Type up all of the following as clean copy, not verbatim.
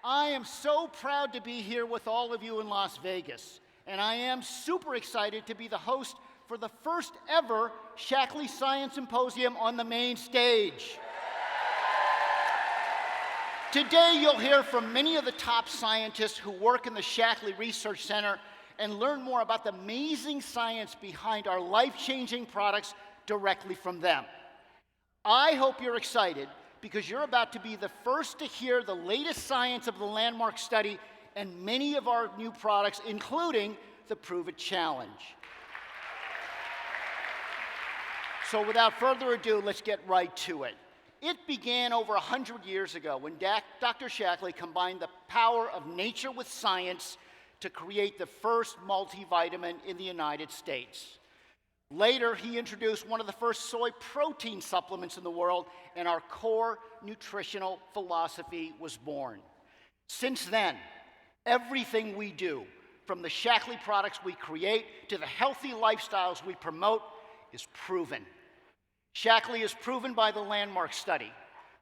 I am so proud to be here with all of you in Las Vegas, and I am super excited to be the host for the first ever Shaklee Science Symposium on the main stage. Today, you'll hear from many of the top scientists who work in the Shaklee Research Center and learn more about the amazing science behind our life-changing products directly from them. I hope you're excited because you're about to be the first to hear the latest science of the landmark study and many of our new products, including the Prove It Challenge. So without further ado, let's get right to it. It began over 100 years ago when Dr. Shaklee combined the power of nature with science to create the first multivitamin in the United States. Later, he introduced one of the first soy protein supplements in the world, and our core nutritional philosophy was born. Since then, everything we do, from the Shaklee products we create to the healthy lifestyles we promote, is proven. Shaklee is proven by the landmark study.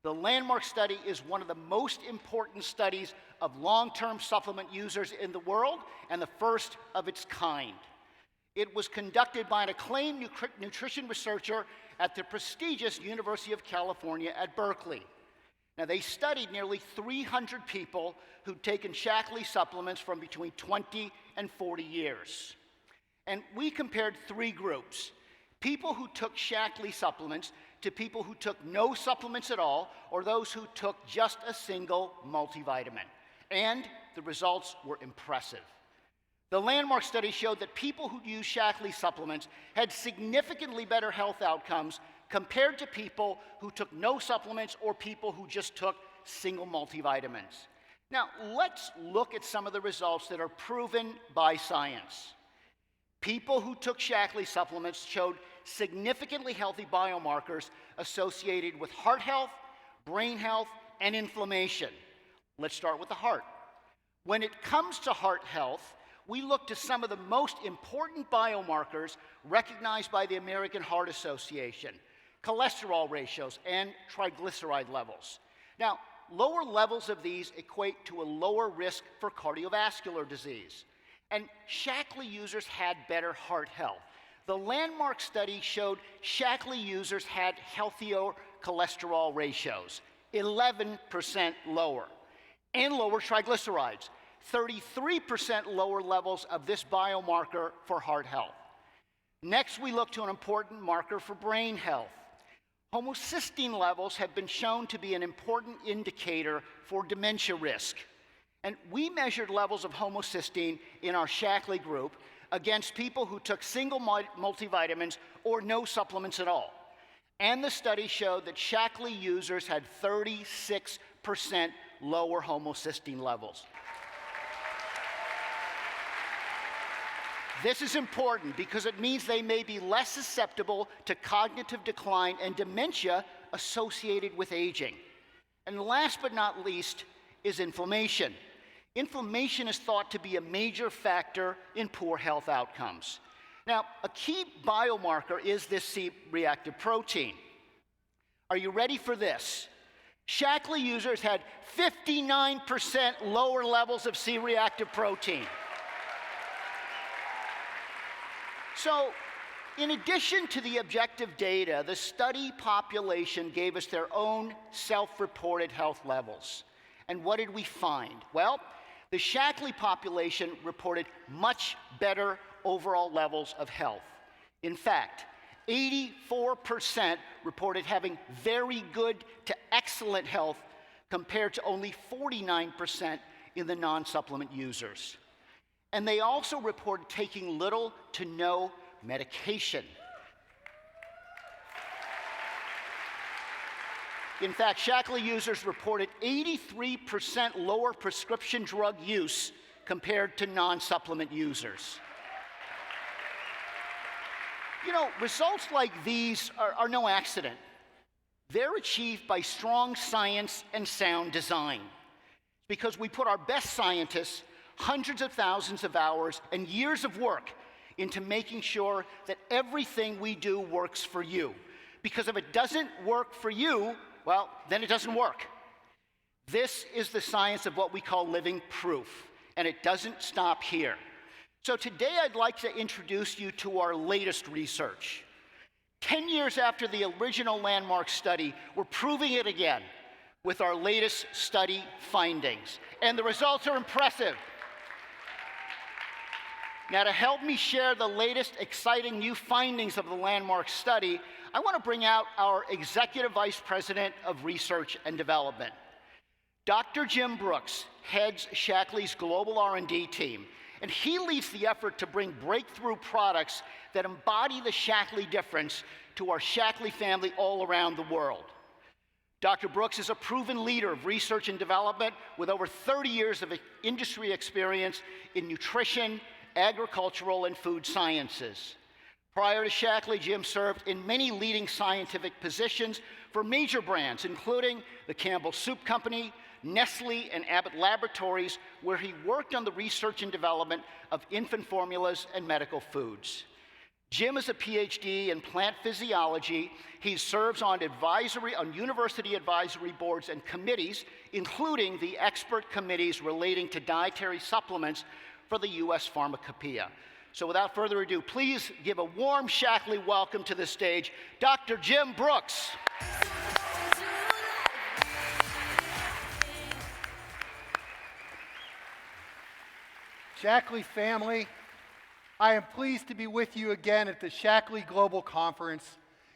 The landmark study is one of the most important studies of long-term supplement users in the world and the first of its kind. It was conducted by an acclaimed nutrition researcher at the prestigious University of California at Berkeley. Now, they studied nearly 300 people who'd taken Shaklee supplements from between 20 and 40 years. And we compared three groups: people who took Shaklee supplements to people who took no supplements at all, or those who took just a single multivitamin. And the results were impressive. The landmark study showed that people who used Shaklee supplements had significantly better health outcomes compared to people who took no supplements or people who just took single multivitamins. Now, let's look at some of the results that are proven by science. People who took Shaklee supplements showed significantly healthy biomarkers associated with heart health, brain health, and inflammation. Let's start with the heart. When it comes to heart health, we look to some of the most important biomarkers recognized by the American Heart Association: cholesterol ratios and triglyceride levels. Now, lower levels of these equate to a lower risk for cardiovascular disease. And Shaklee users had better heart health. The landmark study showed Shaklee users had healthier cholesterol ratios, 11% lower, and lower triglycerides, 33% lower levels of this biomarker for heart health. Next, we look to an important marker for brain health. Homocysteine levels have been shown to be an important indicator for dementia risk. And we measured levels of homocysteine in our Shaklee group against people who took single multivitamins or no supplements at all. And the study showed that Shaklee users had 36% lower homocysteine levels. This is important because it means they may be less susceptible to cognitive decline and dementia associated with aging. And last but not least is inflammation. Inflammation is thought to be a major factor in poor health outcomes. Now, a key biomarker is this C-reactive protein. Are you ready for this? Shaklee users had 59% lower levels of C-reactive protein. So, in addition to the objective data, the study population gave us their own self-reported health levels. And what did we find? Well, the Shaklee population reported much better overall levels of health. In fact, 84% reported having very good to excellent health compared to only 49% in the non-supplement users. And they also reported taking little to no medication. In fact, Shaklee users reported 83% lower prescription drug use compared to non-supplement users. You know, results like these are no accident. They're achieved by strong science and sound design, because we put our best scientists, hundreds of thousands of hours and years of work into making sure that everything we do works for you. Because if it doesn't work for you, well, then it doesn't work. This is the science of what we call living proof, and it doesn't stop here. So today I'd like to introduce you to our latest research. 10 years after the original landmark study, we're proving it again with our latest study findings, and the results are impressive. Now, to help me share the latest exciting new findings of the landmark study, I want to bring out our Executive Vice President of Research and Development. Dr. Jim Brooks heads Shaklee's global R&D team, and he leads the effort to bring breakthrough products that embody the Shaklee difference to our Shaklee family all around the world. Dr. Brooks is a proven leader of research and development with over 30 years of industry experience in nutrition, agricultural, and food sciences. Prior to Shaklee, Jim served in many leading scientific positions for major brands, including the Campbell Soup Company, Nestle, and Abbott Laboratories, where he worked on the research and development of infant formulas and medical foods. Jim is a PhD in plant physiology. He serves on university advisory boards and committees, including the expert committees relating to dietary supplements for the U.S. Pharmacopoeia. So without further ado, please give a warm Shaklee welcome to the stage, Dr. Jim Brooks. Shaklee family, I am pleased to be with you again at the Shaklee Global Conference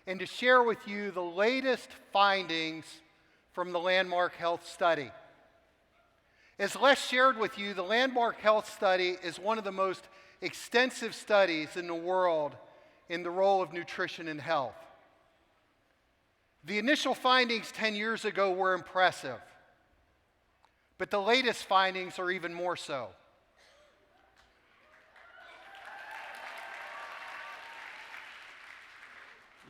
and to share with you the latest findings from the Landmark Health Study. As Les shared with you, the Landmark Health Study is one of the most extensive studies in the world in the role of nutrition and health. The initial findings 10 years ago were impressive, but the latest findings are even more so.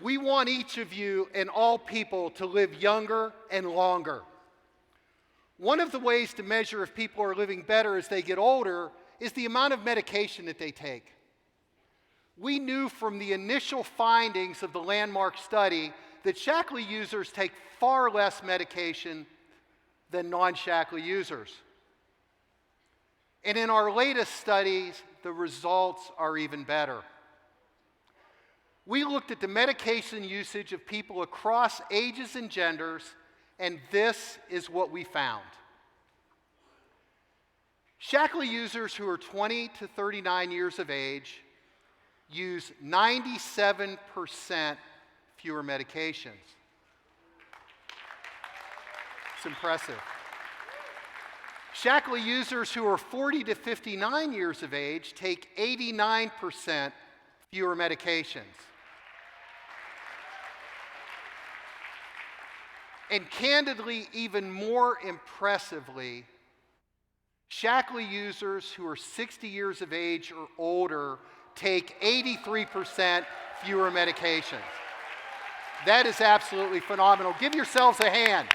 We want each of you and all people to live younger and longer. One of the ways to measure if people are living better as they get older is the amount of medication that they take. We knew from the initial findings of the landmark study that Shaklee users take far less medication than non-Shaklee users. And in our latest studies, the results are even better. We looked at the medication usage of people across ages and genders, and this is what we found. Shaklee users who are 20 to 39 years of age use 97% fewer medications. It's impressive. Shaklee users who are 40 to 59 years of age take 89% fewer medications. And candidly, even more impressively, Shaklee users who are 60 years of age or older take 83% fewer medications. That is absolutely phenomenal. Give yourselves a hand.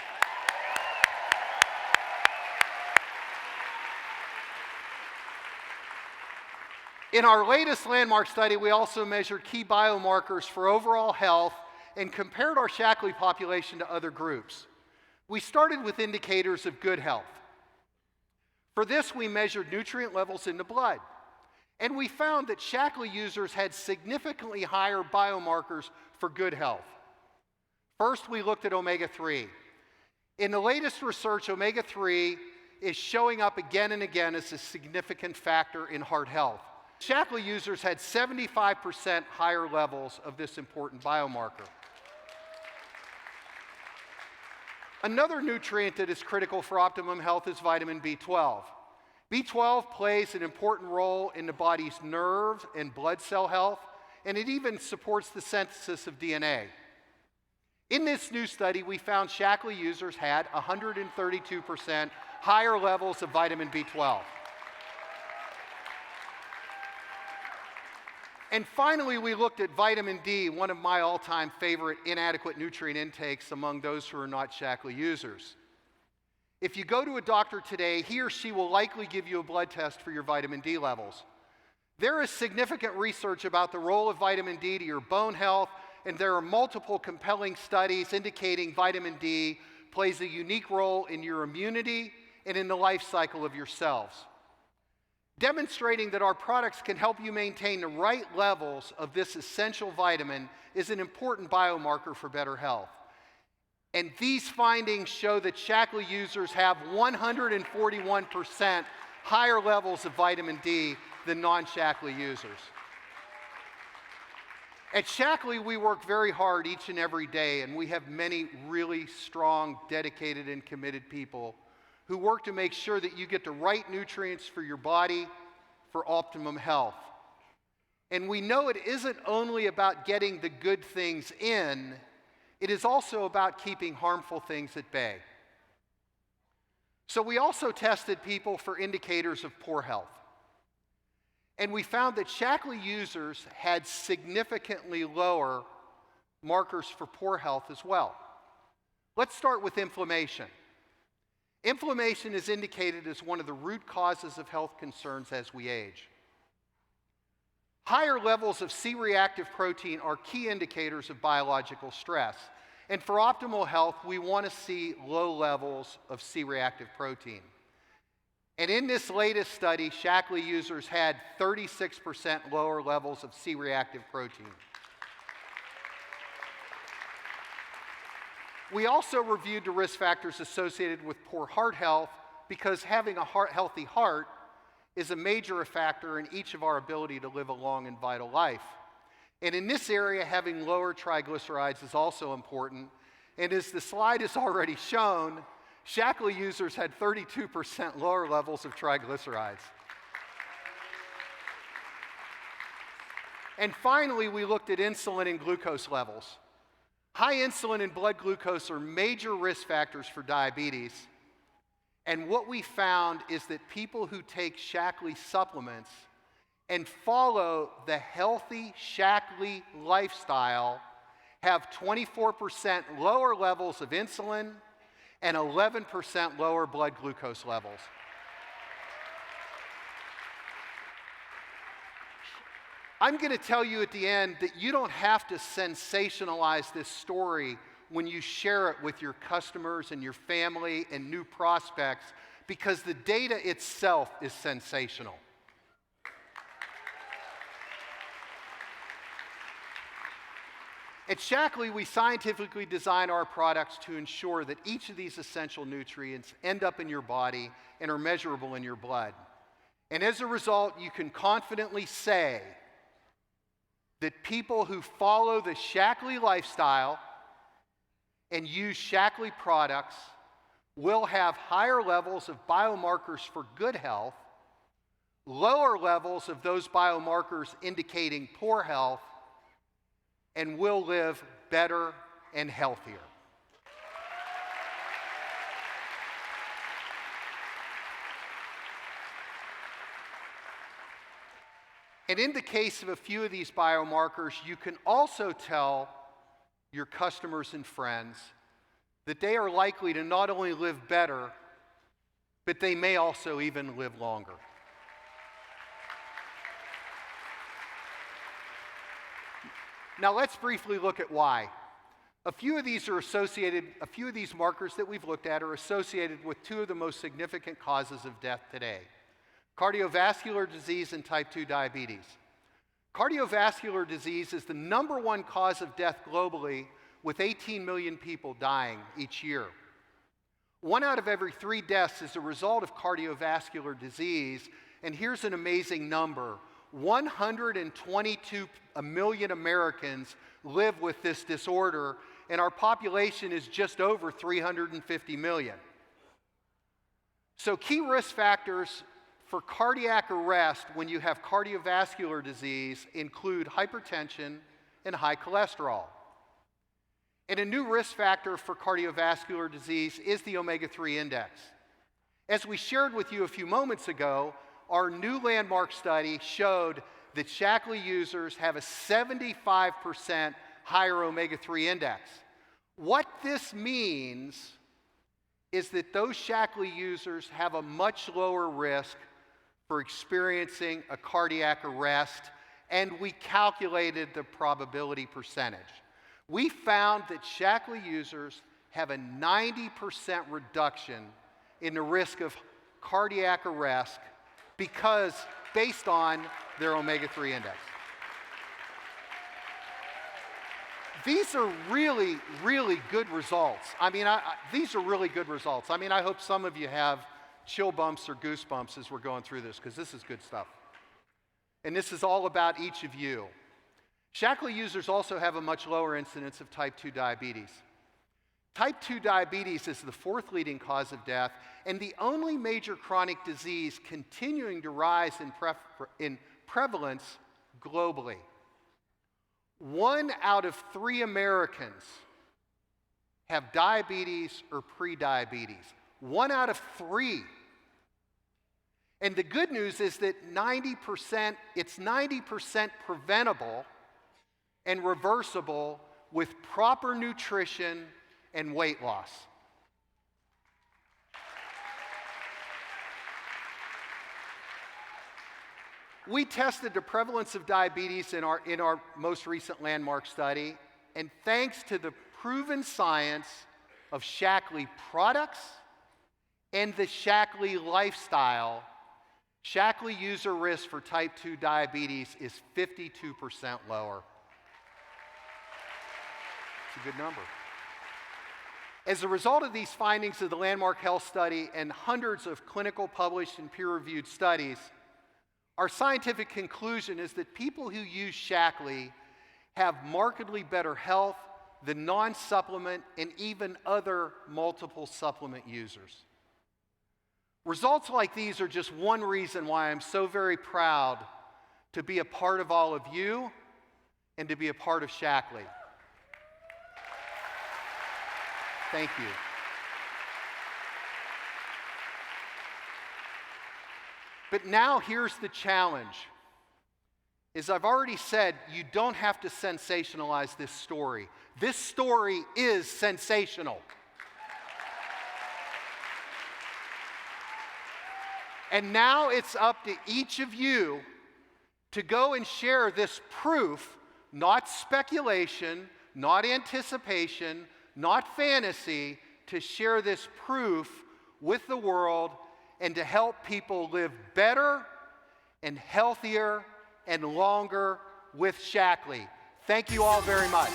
In our latest landmark study, we also measured key biomarkers for overall health and compared our Shaklee population to other groups. We started with indicators of good health. For this, we measured nutrient levels in the blood, and we found that Shaklee users had significantly higher biomarkers for good health. First, we looked at omega-3. In the latest research, omega-3 is showing up again and again as a significant factor in heart health. Shaklee users had 75% higher levels of this important biomarker. Another nutrient that is critical for optimum health is vitamin B12. B12 plays an important role in the body's nerve and blood cell health, and it even supports the synthesis of DNA. In this new study, we found Shaklee users had 132% higher levels of vitamin B12. And finally, we looked at vitamin D, one of my all-time favorite inadequate nutrient intakes among those who are not Shaklee users. If you go to a doctor today, he or she will likely give you a blood test for your vitamin D levels. There is significant research about the role of vitamin D to your bone health, and there are multiple compelling studies indicating vitamin D plays a unique role in your immunity and in the life cycle of your cells. Demonstrating that our products can help you maintain the right levels of this essential vitamin is an important biomarker for better health. And these findings show that Shaklee users have 141% higher levels of vitamin D than non-Shaklee users. At Shaklee, we work very hard each and every day, and we have many really strong, dedicated, and committed people who work to make sure that you get the right nutrients for your body for optimum health. And we know it isn't only about getting the good things in, it is also about keeping harmful things at bay. So we also tested people for indicators of poor health. And we found that Shaklee users had significantly lower markers for poor health as well. Let's start with inflammation. Inflammation is indicated as one of the root causes of health concerns as we age. Higher levels of C-reactive protein are key indicators of biological stress. And for optimal health, we want to see low levels of C-reactive protein. And in this latest study, Shaklee users had 36% lower levels of C-reactive protein. We also reviewed the risk factors associated with poor heart health because having a healthy heart is a major factor in each of our ability to live a long and vital life. And in this area, having lower triglycerides is also important. And as the slide has already shown, Shaklee users had 32% lower levels of triglycerides. And finally, we looked at insulin and glucose levels. High insulin and blood glucose are major risk factors for diabetes. And what we found is that people who take Shaklee supplements and follow the healthy Shaklee lifestyle have 24% lower levels of insulin and 11% lower blood glucose levels. I'm going to tell you at the end that you don't have to sensationalize this story when you share it with your customers and your family and new prospects, because the data itself is sensational. At Shaklee, we scientifically design our products to ensure that each of these essential nutrients end up in your body and are measurable in your blood. And as a result, you can confidently say that people who follow the Shaklee lifestyle and use Shaklee products will have higher levels of biomarkers for good health, lower levels of those biomarkers indicating poor health, and will live better and healthier. And in the case of a few of these biomarkers, you can also tell your customers and friends that they are likely to not only live better, but they may also even live longer. Now let's briefly look at why. A few of these markers that we've looked at are associated with two of the most significant causes of death today: cardiovascular disease and type 2 diabetes. Cardiovascular disease is the #1 cause of death globally, with 18 million people dying each year. 1 out of every 3 deaths is a result of cardiovascular disease, and here's an amazing number. 122 million Americans live with this disorder, and our population is just over 350 million. So key risk factors for cardiac arrest when you have cardiovascular disease include hypertension and high cholesterol. And a new risk factor for cardiovascular disease is the omega-3 index. As we shared with you a few moments ago, our new landmark study showed that Shaklee users have a 75% higher omega-3 index. What this means is that those Shaklee users have a much lower risk for experiencing a cardiac arrest, and we calculated the probability percentage. We found that Shaklee users have a 90% reduction in the risk of cardiac arrest based on their omega-3 index. These are really, really good results. I mean, these are really good results. I mean, I hope some of you have chill bumps or goosebumps as we're going through this, because this is good stuff. And this is all about each of you. Shaklee users also have a much lower incidence of type 2 diabetes. Type 2 diabetes is the fourth leading cause of death and the only major chronic disease continuing to rise in prevalence globally. 1 out of 3 Americans have diabetes or prediabetes. 1 out of 3. And the good news is that it's 90% preventable and reversible with proper nutrition and weight loss. We tested the prevalence of diabetes in our most recent landmark study, and thanks to the proven science of Shaklee products and the Shaklee lifestyle, Shaklee user risk for type 2 diabetes is 52% lower. It's a good number. As a result of these findings of the landmark health study and hundreds of clinical published and peer-reviewed studies, our scientific conclusion is that people who use Shaklee have markedly better health than non-supplement and even other multiple supplement users. Results like these are just one reason why I'm so very proud to be a part of all of you and to be a part of Shaklee. Thank you. But now here's the challenge. As I've already said, you don't have to sensationalize this story. This story is sensational. And now it's up to each of you to go and share this proof, not speculation, not anticipation, not fantasy, to share this proof with the world and to help people live better and healthier and longer with Shaklee. Thank you all very much.